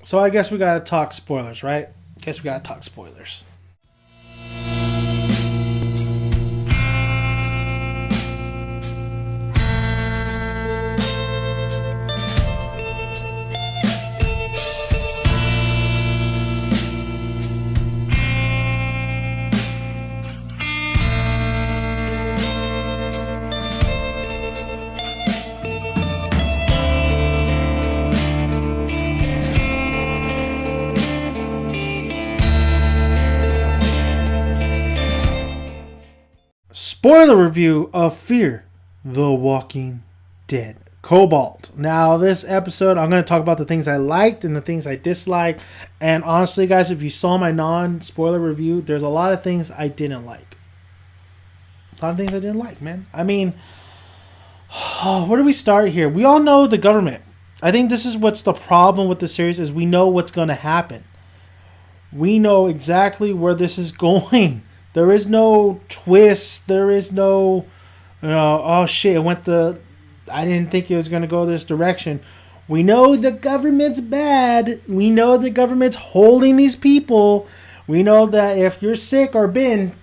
So I guess we gotta talk spoilers, right? Guess we gotta talk spoilers. Spoiler review of Fear the Walking Dead. Cobalt. Now, this episode, I'm going to talk about the things I liked and the things I disliked. And honestly, guys, if you saw my non-spoiler review, there's a lot of things I didn't like. A lot of things I didn't like, man. I mean, where do we start here? We all know the government. I think this is what's the problem with the series is we know what's going to happen. We know exactly where this is going. There is no twist. There is no, oh shit, I didn't think it was going to go this direction. We know the government's bad. We know the government's holding these people. We know that if you're sick or been,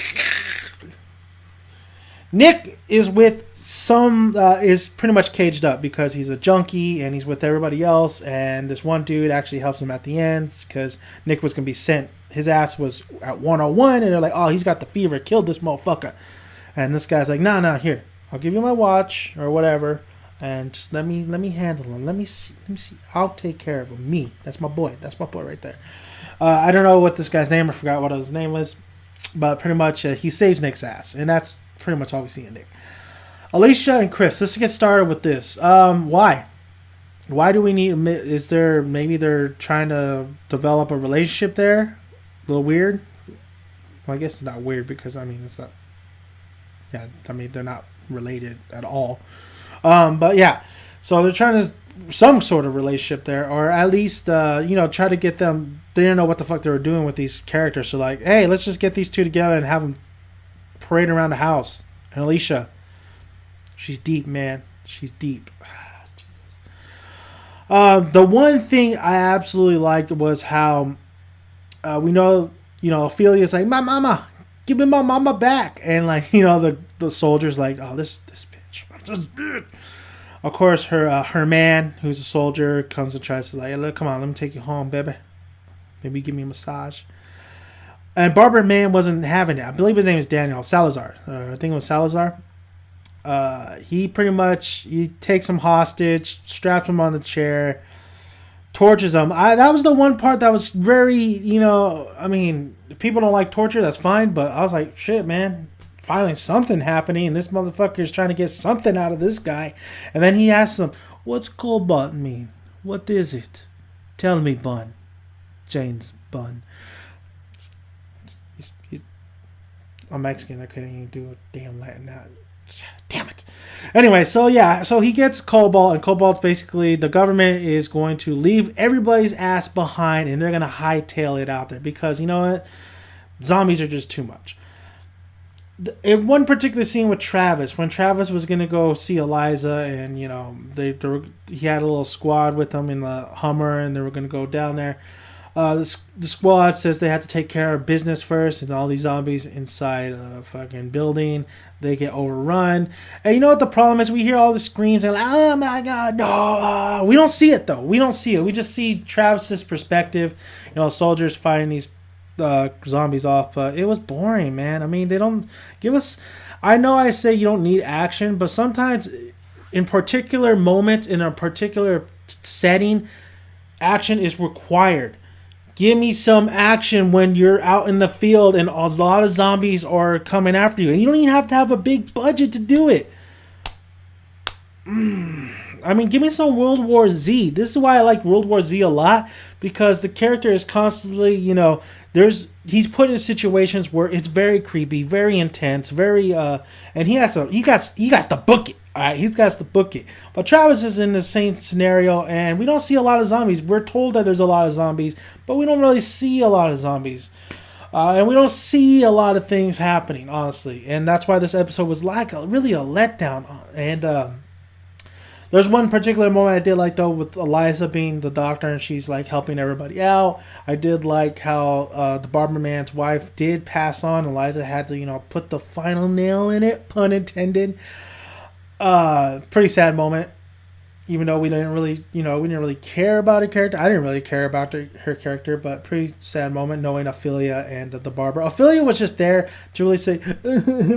Nick is with is pretty much caged up because he's a junkie and he's with everybody else. And this one dude actually helps him at the end because Nick was going to be sent. His ass was at 101 and they're like, oh, he's got the fever. Killed this motherfucker. And this guy's like, nah, here. I'll give you my watch or whatever. And just let me handle him. Let me see. I'll take care of him. Me. That's my boy. That's my boy right there. I don't know what this guy's name. I forgot what his name was. But pretty much he saves Nick's ass. And that's pretty much all we see in Nick. Alicia and Chris, let's get started with this. Why? Why do we need... Is there... Maybe they're trying to develop a relationship there? A little weird? Well, I guess it's not weird because, I mean, it's not... Yeah, I mean, they're not related at all. But, yeah. So they're trying to... Some sort of relationship there. Or at least, try to get them... They didn't know what the fuck they were doing with these characters. So, like, hey, let's just get these two together and have them parade around the house. And Alicia... She's deep, man. She's deep. Jesus. The one thing I absolutely liked was how we know, Ophelia's like, my mama, give me my mama back. And like, the soldier's like, oh, this bitch. Of course, her man, who's a soldier, comes and tries to like, look, come on, let me take you home, baby. Maybe give me a massage. And Barbara Man wasn't having it. I believe his name is Daniel Salazar. I think it was Salazar. He pretty much takes him hostage, straps him on the chair, tortures him. That was the one part that was very, I mean, if people don't like torture, that's fine, but I was like, shit, man, finally something happening, and this motherfucker is trying to get something out of this guy. And then he asks him, what's Cobalt mean? What is it? Tell me, Bun. James Bun. I'm Mexican, I couldn't even do a damn Latin now. Damn it. Anyway, so he gets Cobalt, and Cobalt's basically the government is going to leave everybody's ass behind, and they're going to hightail it out there because you know what? Zombies are just too much. In one particular scene with Travis, when Travis was going to go see Eliza, and he had a little squad with him in the Hummer, and they were going to go down there. The squad says they have to take care of business first, and all these zombies inside a fucking building, they get overrun. And you know what the problem is? We hear all the screams and like, oh my god, no! We don't see it though. We don't see it. We just see Travis's perspective. Soldiers fighting these zombies off. But it was boring, man. I mean, they don't give us. I know I say you don't need action, but sometimes, in particular moments in a particular setting, action is required. Give me some action when you're out in the field and a lot of zombies are coming after you. And you don't even have to have a big budget to do it. I mean, give me some World War Z. This is why I like World War Z a lot. Because the character is constantly, he's put in situations where it's very creepy, very intense, very, and he got to book it. All right, he's got to book it. But Travis is in the same scenario, and we don't see a lot of zombies. We're told that there's a lot of zombies, but we don't really see a lot of zombies. And we don't see a lot of things happening, honestly. And that's why this episode was like really a letdown. And the There's one particular moment I did like though with Eliza being the doctor and she's like helping everybody out. I did like how the barber man's wife did pass on. Eliza had to put the final nail in it, pun intended. Pretty sad moment. Even though we didn't really care about her character. I didn't really care about her character, but pretty sad moment knowing Ophelia and the barber. Ophelia was just there to really say,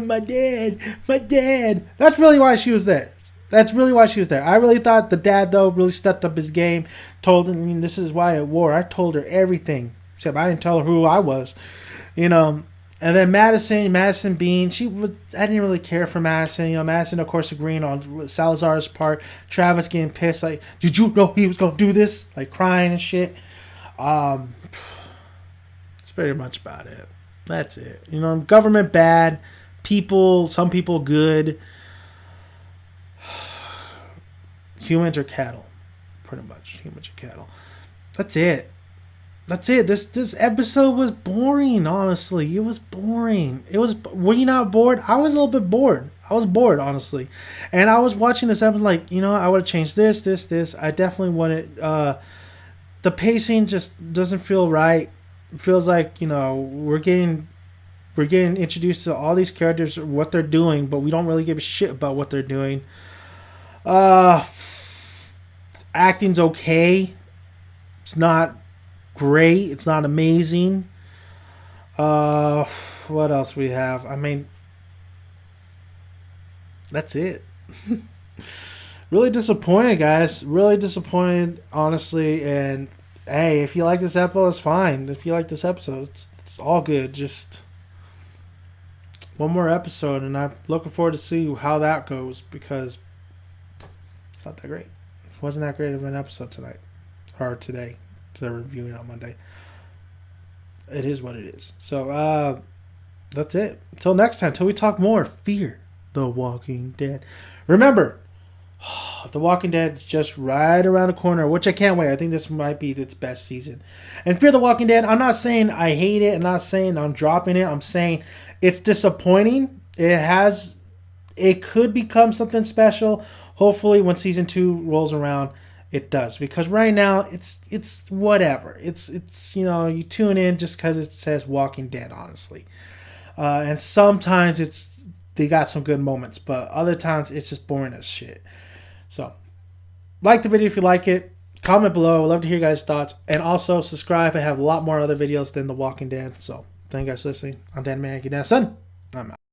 my dad. That's really why she was there. I really thought the dad, though, really stepped up his game. Told him, this is why at war. I told her everything. Except I didn't tell her who I was. And then Madison Bean, I didn't really care for Madison. Madison, of course, agreeing on Salazar's part. Travis getting pissed, like, did you know he was going to do this? Like, crying and shit. That's pretty much about it. That's it. Government bad. Some people good. Humans are cattle. Pretty much. Humans are cattle. That's it. This episode was boring, honestly. It was boring. Were you not bored? I was a little bit bored. I was bored, honestly. And I was watching this episode like, I would have changed this. I definitely wanted the pacing just doesn't feel right. It feels like, we're getting introduced to all these characters, what they're doing, but we don't really give a shit about what they're doing. Acting's okay. It's not great. It's not amazing. What else we have? I mean, that's it. Really disappointed, guys. Really disappointed, honestly. And hey, if you like this episode, it's fine. If you like this episode, it's all good. Just one more episode, and I'm looking forward to see how that goes because it's not that great. It wasn't that great of an episode tonight or today. They're reviewing on Monday. It is what it is. So that's it. Until next time, until we talk more, Fear the Walking Dead. Remember, The Walking Dead is just right around the corner, which I can't wait. I think this might be its best season. And Fear the Walking Dead, I'm not saying I hate it. I'm not saying I'm dropping it. I'm saying it's disappointing. It could become something special. Hopefully when season 2 rolls around, it does, because right now it's whatever. It's you tune in just because it says Walking Dead, honestly. And sometimes they got some good moments, but other times it's just boring as shit. So, like the video if you like it. Comment below. I'd love to hear your guys' thoughts, and also subscribe. I have a lot more other videos than The Walking Dead. So, thank you guys for listening. I'm Dan Man. Son. I'm out.